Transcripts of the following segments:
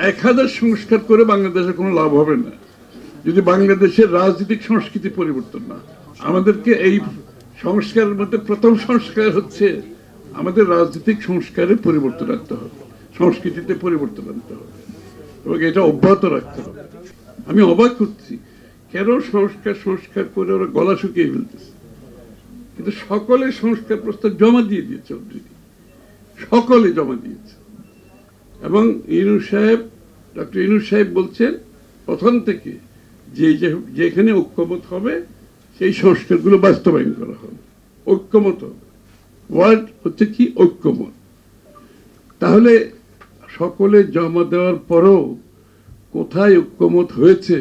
1000 সংস্কার করে বাংলাদেশের কোনো লাভ হবে না যদি বাংলাদেশের রাজনৈতিক সংস্কৃতি পরিবর্তন না। আমাদেরকে এই সংস্কারের মধ্যে প্রথম সংস্কার হচ্ছে আমাদের রাজনৈতিক সংস্কারে পরিবর্তন আনতে হবে, সংস্কৃতিতে পরিবর্তন আনতে হবে এবং এটা অব্যাহত রাখতে হবে। আমি অবাক করছি কেন সংস্কার করে ওরা গলা শুকিয়ে ফেলতেছে, কিন্তু সকলে সংস্কার প্রস্তাব জমা দিয়ে দিয়েছে অলরেডি, সকলে জমা দিয়েছে। এবং ডক্টর ইউনূস সাহেব বলছেন প্রথম থেকে যেখানে ঐক্যমত হবে সেই সংস্কারগুলো বাস্তবায়ন করা হবে। ঐক্যমত হবে, ওয়ার্ড হচ্ছে কি ঐক্যমত। তাহলে সকলে জমা দেওয়ার পরও কোথায় ঐক্যমত হয়েছে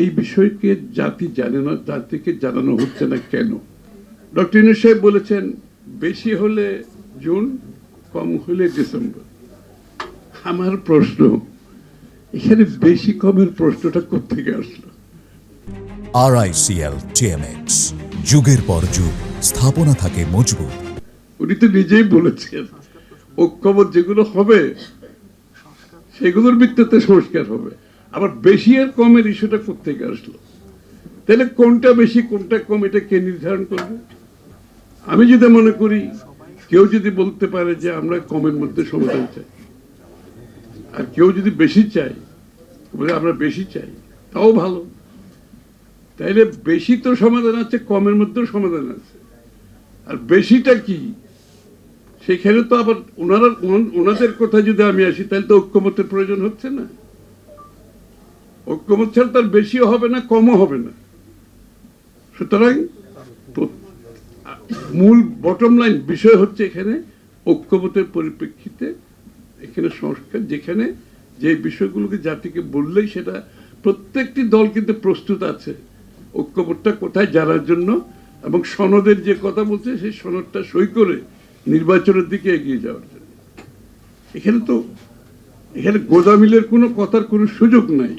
এই বিষয়কে জাতি জানে না, জাতিকে জানানো হচ্ছে না কেন? ডক্টর ইউনূস সাহেব বলেছেন বেশি হলে জুন, কম হলে ডিসেম্বর। আমার প্রশ্ন, এখানে বেশি কমের প্রশ্নটা কোত্থেকে আসলো? RICL TMX, যুগের পর যুগ স্থাপনা থাকে মজবুত। উনি তো নিজেই বলেছেন ঐক্যমত যেগুলো হবে সেগুলোর ভিত্তিতে সংস্কার হবে। আবার বেশি আর কমের ইস্যুটা কোত্থেকে আসলো? তাহলে কোনটা বেশি কোনটা কম এটা কে নির্ধারণ করবে? আমি যদি মনে করি, কেউ যদি বলতে পারে যে আমরা কমের মধ্যে সমাধান চাই, আর কেউ যদি বেশি চাই বলে আমরা বেশি চাই, তাও ভালো। তাইলে বেশি তো সমাধান আছে, কমের মধ্যেও সমাধান আছে। আর বেশিটা কি সেখানে তো আবার ওনাদের কথা যদি আমি আসি তাহলে তো ঐক্যমতের প্রয়োজন হচ্ছে না। ঐক্যমত ছাড়া তার বেশিও হবে না, কমও হবে না। সুতরাং মূল বটম লাইন বিষয় হচ্ছে এখানে ঐক্যমতের পরিপ্রেক্ষিতে এখানে সংস্কার, যেখানে যে বিষয়গুলোকে জাতিকে বললেই সেটা প্রত্যেকটি দল কিন্তু প্রস্তুত আছে ঐক্যমতটা কোথায় জানার জন্য, এবং সনদের যে কথা বলছে সেই সনদটা সই করে নির্বাচনের দিকে এগিয়ে যাওয়ার জন্য। এখানে গোদামিলের কোনো কথার কোনো সুযোগ নাই।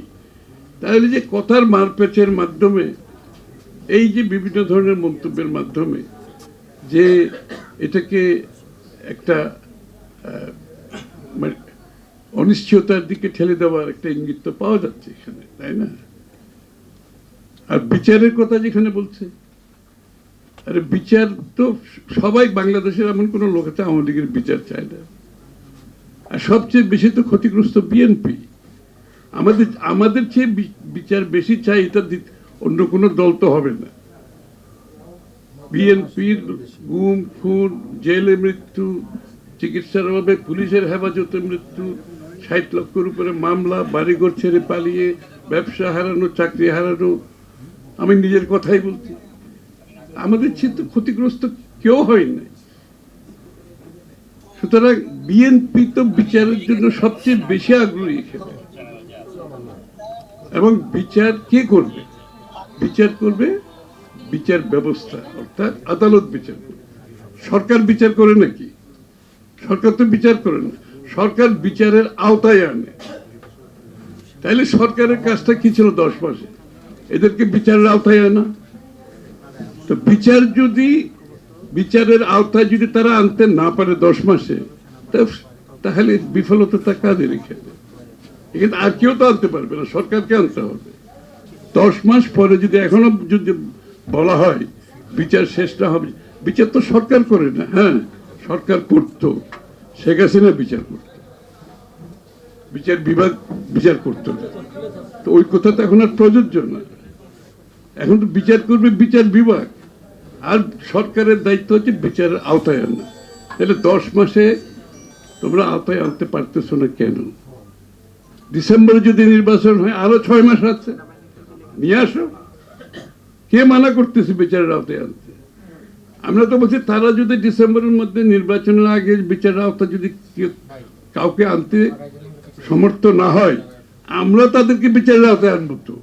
তাহলে যে কথার মারপ্যাচের মাধ্যমে, এই যে বিভিন্ন ধরনের মন্তব্যের মাধ্যমে যে এটাকে একটা অনিশ্চয়তার দিকে ঠেলে দেওয়ার একটা ইঙ্গিত তো পাওয়া যাচ্ছে এখানে, তাই না? আর বিচারের কথা যেখানে বলছে, আরে বিচার তো সবাই, বাংলাদেশের এমন কোনো লোক আছে আওয়ামী লীগের বিচার চায় না। আর সবচেয়ে বেশি তো ক্ষতিগ্রস্ত বিএনপি। আমাদের চেয়ে বিচার বেশি চাই, এটা অন্য কোনো দল তো হবে না। বিএনপির গুম, খুন, জেলে মৃত্যু, চিকিৎসার অভাবে পুলিশের হেফাজতে মৃত্যু, 60 লক্ষের উপরে মামলা, বাড়িঘর ছেড়ে পালিয়ে, ব্যবসা হারানো, চাকরি হারানো। আমি নিজের কথাই বলছি, আমাদের চেয়ে তো ক্ষতিগ্রস্ত কেউ হয় না। সুতরাং বিএনপি তো বিচারের জন্য সবচেয়ে বেশি আগ্রহী এখানে। এবং বিচার কে করবে? বিচার করবে বিচার ব্যবস্থা, অর্থাৎ আদালত বিচার করবে। সরকার বিচার করে নাকি? সরকার তো বিচার করে না, সরকার বিচারের আওতায় আনে। তাইলে সরকারের কাজটা কি ছিল 10 মাসে? এদেরকে বিচারের আওতায় আনা। তো বিচারের আওতায় যদি তারা আনতে না পারে 10 মাসে, তাহলে বিফলতা কাদের? এখানে আর কেউ তো আনতে পারবে না, সরকারকে আনতে হবে। 10 মাস পরে এখনো যদি বলা হয় বিচার শেষ না হবে, বিচার তো সরকার করে না। হ্যাঁ, সরকার করতো, শেখ হাসিনা বিচার করত, বিচার বিভাগ বিচার করতো না। তো ওই কথা তো এখন আর প্রযোজ্য না। এখন তো বিচার করবে বিচার বিভাগ, আর সরকারের দায়িত্ব হচ্ছে বিচারের আওতায় আনা। তাহলে 10 মাসে তোমরা আওতায় আনতে পারতেছো না কেন? ডিসেম্বরে যদি নির্বাচন হয়, আরো 6 মাস আছে, নিয়ে আসো। কে মানা করতেছে বিচারের আওতায় আনতে? আমরা তো বলছি তারা যদি ডিসেম্বরের মধ্যে নির্বাচনের আগে বিচারের আওতা যদি কাউকে আনতে সমর্থ না হয়, আমরা তাদেরকে বিচারের আওতায় আনবো তো।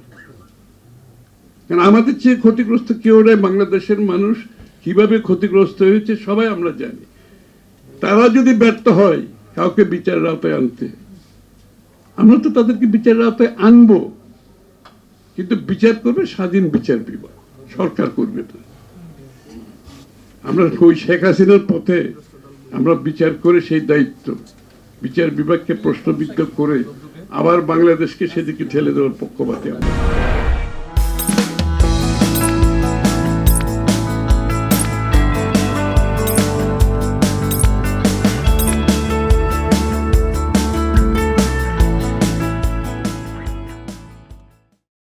কারণ আমাদের চেয়ে ক্ষতিগ্রস্ত কেউ নাই। বাংলাদেশের মানুষ কিভাবে ক্ষতিগ্রস্ত হয়েছে সবাই আমরা জানি। তারা যদি ব্যর্থ হয় কাউকে বিচারের আওতায় আনতে, আমরা তো তাদেরকে বিচারের আওতায় আনবো, কিন্তু বিচার করবে স্বাধীন বিচার বিভাগ, সরকার করবে না। আমরা ওই শেখ হাসিনার পথে আমরা বিচার করে সেই দায়িত্ব বিচার বিভাগকে প্রশ্নবিদ্ধ করে আবার বাংলাদেশকে সেদিকে ঠেলে দেওয়ার পক্ষপাতী আমরা।